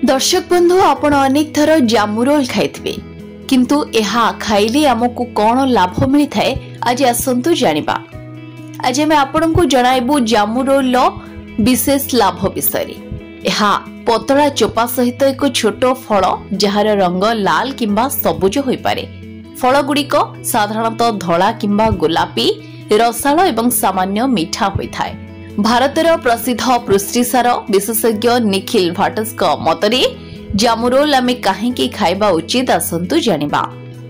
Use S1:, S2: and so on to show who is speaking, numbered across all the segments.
S1: दर्शक बंधु आपण अनेक थर जामु रोल खाइथिबे किंतु एहा खाइले हमकु कोन लाभ मिलि आज आसंतु जानिबा। आज मैं आपन को जणाइबु जामु रोल लो विशेष लाभ विषय। एहा पतला चोपा सहित एक छोट फल जहार रंग लाल किंबा सबुज होई पारे। फल गुड़िक साधारणतः धला किंबा गोलापी रसाल एवं सामान्य मीठा होई थाए। भारतर प्रसिद्ध पुष्टिसार विशेषज्ञ निखिल भाटस्क मतरे जामु रोल आमे काहेकि खाइबा उचित आसंतु जानिबा।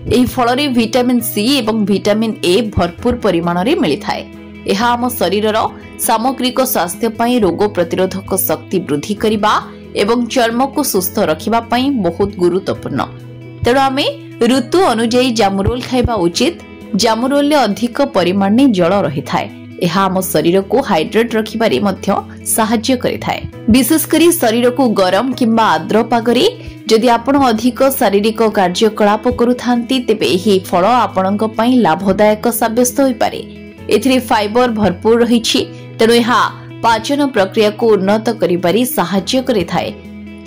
S1: एही फल रे विटामिन सी एवं विटामिन ए भरपूर परिमाण रे मिलि थाए। एहा आम शरीरर सामग्रिक स्वास्थ्य पई रोग प्रतिरोधक शक्ति वृद्धि करिबा एवं चर्म को सुस्थ रखिबा पई बहुत गुरुत्वपूर्ण। तेणु आमे ऋतु अनुଯାयी जामु रोल खाइबा उचित। जामु रोल ले अधिक परिमाण में जल रही थाए। यह आम शरीर को हाइड्रेट रखिबारे मध्य सहाय्य करिथाए। विशेष करी शरीर को गरम किंबा आर्द्र पागरे जदि आपण अधिक शारीरिक कार्यकलाप करूथांती तेबे एही फल आपणक पई लाभदायक साब्यस्त होई पारे। एथिरे फाइबर भरपूर रहिछि तेणु यह पाचन प्रक्रिया को उन्नत करिबारे सहाय्य करिथाए।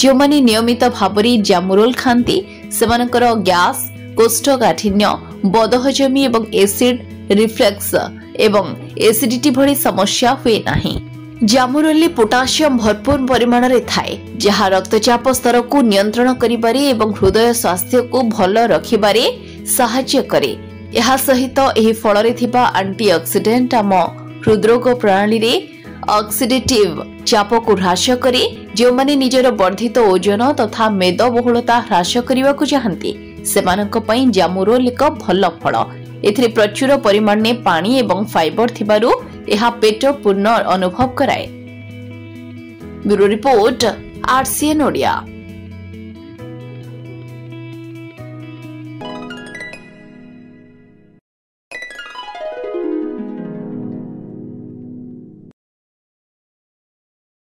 S1: जो माने नियमित भाबरे जामु रोल खांती सेमानकर गैस कोष्ठकाठिन्य बदहजमी एवं एसिड रिफ्लक्स एवं एसिडिटी भली समस्या हुए नाही। जामु रोल पोटासियम भरपूर परिमाण रे थाए जहा रक्तचाप स्तर को नियंत्रण करिबारे एवं हृदय स्वास्थ्य को भल रखिबारे सहाय्य करे। यहा सहित एही फल रे थिबा एंटीऑक्सीडेंट आम हृदरोग प्रणाली रे ऑक्सीडेटिव चाप को ह्रास करे। जो माने निजर वर्धित ओजन तथा मेदबहुलता ह्रास करने को चाहती सेमानक पई जामु रोल एक भल फल। एथिरे प्रचुर परिमाण में पानी एवं फाइबर थिबारु एहा पेट पूर्ण अनुभव कराए। Bureau report RCN Odia.